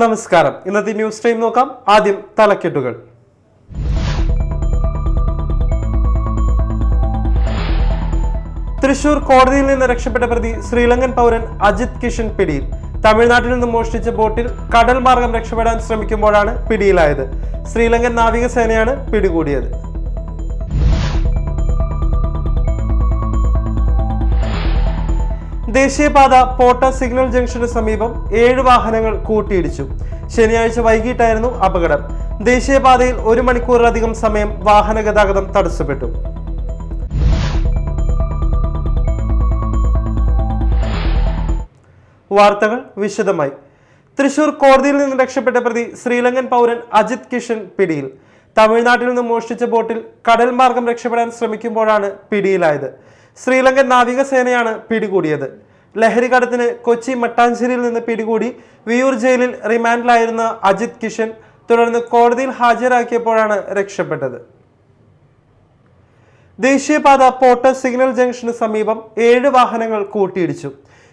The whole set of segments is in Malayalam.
നമസ്കാരം. ഇന്നത്തെ ന്യൂസ് ടൈം നോക്കാം. ആദ്യം തലക്കെട്ടുകൾ. തൃശൂർ കോടതിയിൽ നിന്ന് രക്ഷപ്പെട്ട പ്രതി ശ്രീലങ്കൻ പൗരൻ അജിത് കിഷൻ പിടിയിൽ. തമിഴ്നാട്ടിൽ നിന്ന് മോഷ്ടിച്ച ബോട്ടിൽ കടൽ മാർഗം രക്ഷപ്പെടാൻ ശ്രമിക്കുമ്പോഴാണ് പിടിയിലായത്. ശ്രീലങ്കൻ നാവികസേനയാണ് പിടികൂടിയത്. ദേശീയപാത പോട്ട സിഗ്നൽ ജംഗ്ഷന് സമീപം 7 വാഹനങ്ങൾ കൂട്ടിയിടിച്ചു. ശനിയാഴ്ച വൈകിട്ടായിരുന്നു അപകടം. ദേശീയപാതയിൽ 1 മണിക്കൂറിലധികം സമയം വാഹന ഗതാഗതം തടസ്സപ്പെട്ടു. വാർത്തകൾ വിശദമായി. തൃശൂർ കോടതിയിൽ നിന്ന് രക്ഷപ്പെട്ട പ്രതി ശ്രീലങ്കൻ പൗരൻ അജിത് കിഷൻ പിടിയിൽ. തമിഴ്നാട്ടിൽ നിന്ന് മോഷ്ടിച്ച ബോട്ടിൽ കടൽ മാർഗം രക്ഷപ്പെടാൻ ശ്രമിക്കുമ്പോഴാണ് പിടിയിലായത്. ശ്രീലങ്കൻ നാവികസേനയാണ് പിടികൂടിയത്. ലഹരി കടത്തിന് കൊച്ചി മട്ടാഞ്ചേരിയിൽ നിന്ന് പിടികൂടി വിയൂർ ജയിലിൽ റിമാൻഡിലായിരുന്ന അജിത് കിഷൻ തുടർന്ന് കോടതിയിൽ ഹാജരാക്കിയപ്പോഴാണ് രക്ഷപ്പെട്ടത്. ദേശീയപാത പോട്ട സിഗ്നൽ ജംഗ്ഷന് സമീപം 7 വാഹനങ്ങൾ കൂട്ടിയിടിച്ചു.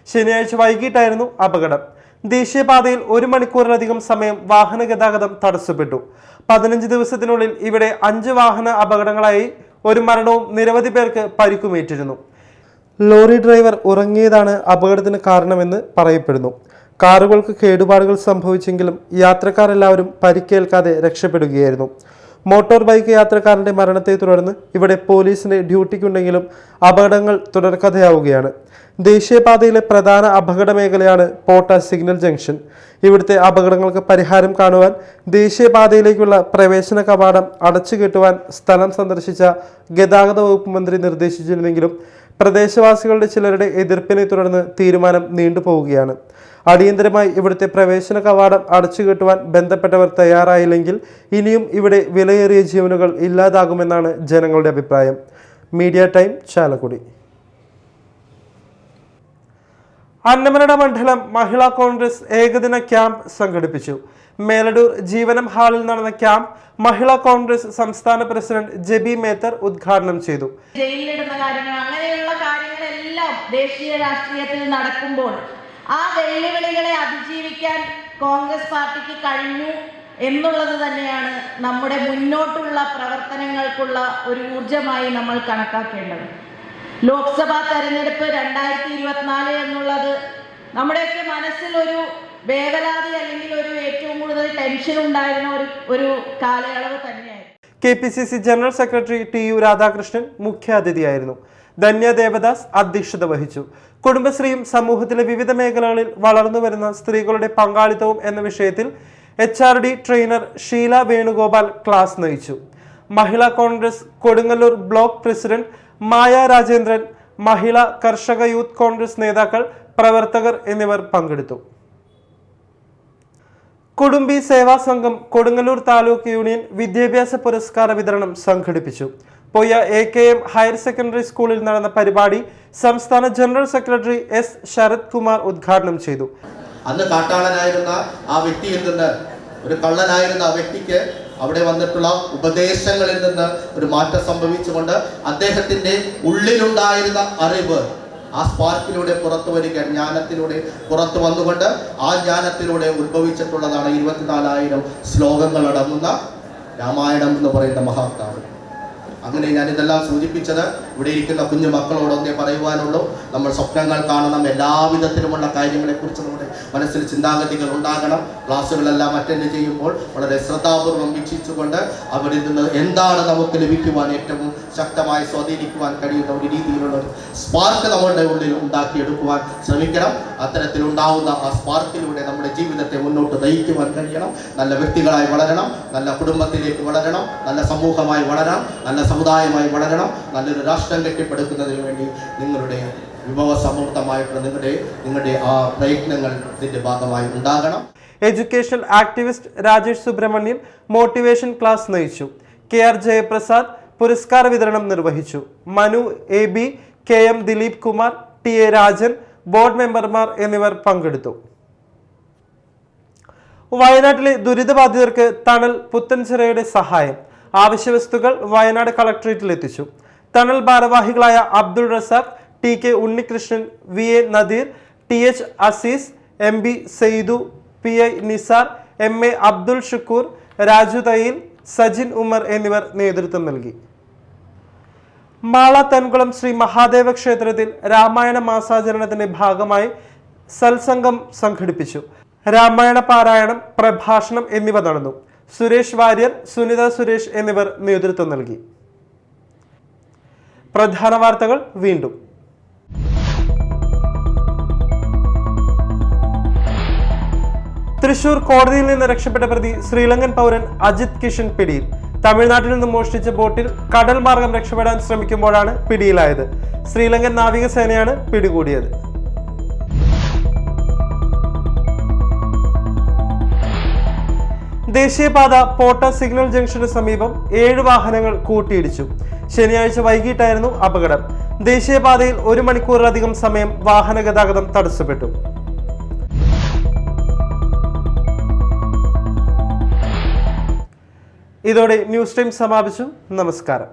ശനിയാഴ്ച വൈകിട്ടായിരുന്നു അപകടം. ദേശീയപാതയിൽ 1 മണിക്കൂറിലധികം സമയം വാഹന ഗതാഗതം തടസ്സപ്പെട്ടു. 15 ദിവസത്തിനുള്ളിൽ ഇവിടെ 5 വാഹന അപകടങ്ങളായി 1 മരണവും നിരവധി പേർക്ക് പരിക്കുമേറ്റിരുന്നു. ലോറി ഡ്രൈവർ ഉറങ്ങിയതാണ് അപകടത്തിന് കാരണമെന്ന് പറയപ്പെടുന്നു. കാറുകൾക്ക് കേടുപാടുകൾ സംഭവിച്ചെങ്കിലും യാത്രക്കാരെല്ലാവരും പരിക്കേൽക്കാതെ രക്ഷപ്പെടുകയായിരുന്നു. മോട്ടോർ ബൈക്ക് യാത്രക്കാരന്റെ മരണത്തെ തുടർന്ന് ഇവിടെ പോലീസിന്റെ ഡ്യൂട്ടിക്കുണ്ടെങ്കിലും അപകടങ്ങൾ തുടർക്കഥയാവുകയാണ്. ദേശീയപാതയിലെ പ്രധാന അപകട മേഖലയാണ് പോട്ട സിഗ്നൽ ജംഗ്ഷൻ. ഇവിടുത്തെ അപകടങ്ങൾക്ക് പരിഹാരം കാണുവാൻ ദേശീയപാതയിലേക്കുള്ള പ്രവേശന കവാടം അടച്ചുകെട്ടുവാൻ സ്ഥലം സന്ദർശിച്ച ഗതാഗത വകുപ്പ് മന്ത്രി നിർദ്ദേശിച്ചിരുന്നെങ്കിലും പ്രദേശവാസികളുടെ ചിലരുടെ എതിർപ്പിനെ തുടർന്ന് തീരുമാനം നീണ്ടുപോവുകയാണ്. അടിയന്തരമായി ഇവിടുത്തെ പ്രവേശന കവാടം അടച്ചുകെട്ടുവാൻ ബന്ധപ്പെട്ടവർ തയ്യാറായില്ലെങ്കിൽ ഇനിയും ഇവിടെ വിലയേറിയ ജീവനുകൾ ഇല്ലാതാകുമെന്നാണ് ജനങ്ങളുടെ അഭിപ്രായം. Media time, Chalakudy. അന്നമനട മണ്ഡലം മഹിളാ കോൺഗ്രസ് ഏകദിന ക്യാമ്പ് സംഘടിപ്പിച്ചു. മേലടൂർ ജീവനം ഹാളിൽ നടന്ന ക്യാമ്പ് മഹിളാ കോൺഗ്രസ് സംസ്ഥാന പ്രസിഡന്റ് ജെബി മേത്തർ ഉദ്ഘാടനം ചെയ്തു. ജയിലിലിടുന്ന കാര്യങ്ങൾ, അങ്ങനെയുള്ള കാര്യങ്ങളെല്ലാം ദേശീയ രാഷ്ട്രീയത്തിൽ നടക്കുമ്പോൾ ആ വെല്ലുവിളികളെ അതിജീവിക്കാൻ കോൺഗ്രസ് പാർട്ടിക്ക് കഴിഞ്ഞു എന്നുള്ളത് തന്നെയാണ് നമ്മുടെ മുന്നോട്ടുള്ള പ്രവർത്തനങ്ങൾക്കുള്ള ഒരു ഊർജമായി നമ്മൾ കണക്കാക്കേണ്ടത്. ലോക്സഭാ തെരഞ്ഞെടുപ്പ് 2024 എന്നുള്ളത് നമ്മുടെയൊക്കെ മനസ്സിൽ ഒരു വേവലാതി അല്ലെങ്കിൽ ഒരു ഏറ്റവും കൂടുതൽ ടെൻഷൻ ഉണ്ടായിരുന്ന ഒരു കാലയളവ് തന്നെയായിരുന്നു. KPCC general secretary TU Radhakrishnan മുഖ്യാതിഥിയായിരുന്നു. ധന്യ ദേവദാസ് അധ്യക്ഷത വഹിച്ചു. കുടുംബശ്രീയും സമൂഹത്തിലെ വിവിധ മേഖലകളിൽ വളർന്നു വരുന്ന സ്ത്രീകളുടെ പങ്കാളിത്തവും എന്ന വിഷയത്തിൽ HRD trainer Sheela Venugopal class നയിച്ചു. മഹിളാ കോൺഗ്രസ് കൊടുങ്ങല്ലൂർ ബ്ലോക്ക് പ്രസിഡന്റ് മായ രാജേന്ദ്രൻ, മഹിളാ കർഷക യൂത്ത് കോൺഗ്രസ് നേതാക്കൾ, പ്രവർത്തകർ എന്നിവർ പങ്കെടുത്തു. കുടുംബി സേവാ സംഘം കൊടുങ്ങല്ലൂർ താലൂക്ക് യൂണിയൻ വിദ്യാഭ്യാസ പുരസ്കാര വിതരണം സംഘടിപ്പിച്ചു. പൊയ്യ AKM ഹയർ സെക്കൻഡറി സ്കൂളിൽ നടന്ന പരിപാടി സംസ്ഥാന general secretary S Sarath Kumar ഉദ്ഘാടനം ചെയ്തു. അന്ന് കാട്ടാളനായിരുന്ന ആ വ്യക്തിയിൽ നിന്ന്, ഒരു കള്ളനായിരുന്ന ആ വ്യക്തിക്ക് അവിടെ വന്നിട്ടുള്ള ഉപദേശങ്ങളിൽ നിന്ന് ഒരു മാറ്റം സംഭവിച്ചുകൊണ്ട് അദ്ദേഹത്തിന്റെ ഉള്ളിലുണ്ടായിരുന്ന അറിവ് ആ സ്പാർക്കിലൂടെ പുറത്തു വരിക, ജ്ഞാനത്തിലൂടെ പുറത്തു വന്നുകൊണ്ട് ആ ജ്ഞാനത്തിലൂടെ ഉത്ഭവിച്ചിട്ടുള്ളതാണ് 24,000 ശ്ലോകങ്ങൾ അടങ്ങുന്ന രാമായണം എന്ന് പറയുന്ന മഹാകാവ്യം. അങ്ങനെ ഞാനിതെല്ലാം സൂചിപ്പിച്ചത് ഇവിടെ ഇരിക്കുന്ന കുഞ്ഞു മക്കളോടൊന്നേ പറയുവാനുള്ളൂ. നമ്മൾ സ്വപ്നങ്ങൾ കാണണം, എല്ലാവിധത്തിലുമുള്ള കാര്യങ്ങളെക്കുറിച്ച് നമ്മുടെ മനസ്സിൽ ചിന്താഗതികൾ ഉണ്ടാകണം. ക്ലാസ്സുകളെല്ലാം അറ്റൻഡ് ചെയ്യുമ്പോൾ വളരെ ശ്രദ്ധാപൂർവം വീക്ഷിച്ചുകൊണ്ട് അവരിൽ നിന്ന് എന്താണ് നമുക്ക് ലഭിക്കുവാൻ ഏറ്റവും ശക്തമായി സ്വാധീനിക്കുവാൻ കഴിയുന്ന ഒരു രീതിയിലുള്ള ഒരു സ്പാർക്ക് നമ്മളുടെ ഉള്ളിൽ ഉണ്ടാക്കിയെടുക്കുവാൻ ശ്രമിക്കണം. അത്തരത്തിലുണ്ടാവുന്ന ആ സ്പാർക്കിലൂടെ നമ്മുടെ ജീവിതത്തെ മുന്നോട്ട് നയിക്കുവാൻ കഴിയണം. നല്ല വ്യക്തികളായി വളരണം, നല്ല കുടുംബത്തിലേക്ക് വളരണം, നല്ല സമൂഹമായി വളരണം, നല്ല സമുദായമായി വളരണം. നല്ലൊരു രാഷ്ട്രം കെട്ടിപ്പടുക്കുന്നതിന് വേണ്ടി നിങ്ങളുടെ വിഭവസമൃദ്ധമായിട്ടുള്ള നിങ്ങളുടെ ആ പ്രയത്നങ്ങൾ ഇതിന്റെ ഭാഗമായി ഉണ്ടാകണം. Education activist Rajesh Subrahmanian motivation class നയിച്ചു. KR ജയപ്രസാദ് പുരസ്കാര വിതരണം നിർവഹിച്ചു. Manu AB, KM Dileep Kumar, TA Rajan, board മെമ്പർമാർ എന്നിവർ പങ്കെടുത്തു. വയനാട്ടിലെ ദുരിതബാധിതർക്ക് തണൽ പുത്തൻചിറയുടെ സഹായം. ആവശ്യവസ്തുക്കൾ വയനാട് കളക്ടറേറ്റിൽ എത്തിച്ചു. തണൽ ഭാരവാഹികളായ Abdul Razak, TK Unnikrishnan, VA Nadir, TH Azeez, MB Saidu, PI Nisar, MA Abdul Shukkur, Raju Thayyil, Sajin Umar എന്നിവർ നേതൃത്വം നൽകി. മാള തൻകുളം ശ്രീ മഹാദേവ ക്ഷേത്രത്തിൽ രാമായണ മാസാചരണത്തിന്റെ ഭാഗമായി സത്സംഗം സംഘടിപ്പിച്ചു. രാമായണ പാരായണം, പ്രഭാഷണം എന്നിവ നടന്നു. സുരേഷ് വാര്യർ, സുനിത സുരേഷ് എന്നിവർ നേതൃത്വം നൽകി. പ്രധാന വാർത്തകൾ വീണ്ടും. തൃശൂർ കോടതിയിൽ നിന്ന് രക്ഷപ്പെട്ട പ്രതി ശ്രീലങ്കൻ പൗരൻ അജിത് കിഷൻ പിടിയിൽ. തമിഴ്നാട്ടിൽ നിന്ന് മോഷ്ടിച്ച ബോട്ടിൽ കടൽ മാർഗം രക്ഷപ്പെടാൻ ശ്രമിക്കുമ്പോഴാണ് പിടിയിലായത്. ശ്രീലങ്കൻ നാവികസേനയാണ് പിടികൂടിയത്. ദേശീയപാത പോട്ട സിഗ്നൽ ജംഗ്ഷന് സമീപം 7 വാഹനങ്ങൾ കൂട്ടിയിടിച്ചു. ശനിയാഴ്ച വൈകിട്ടായിരുന്നു അപകടം. ദേശീയപാതയിൽ 1 മണിക്കൂറിലധികം സമയം വാഹന ഗതാഗതം തടസ്സപ്പെട്ടു. ഇതോടെ ന്യൂസ് ടൈം സമാപിച്ചു. നമസ്കാരം.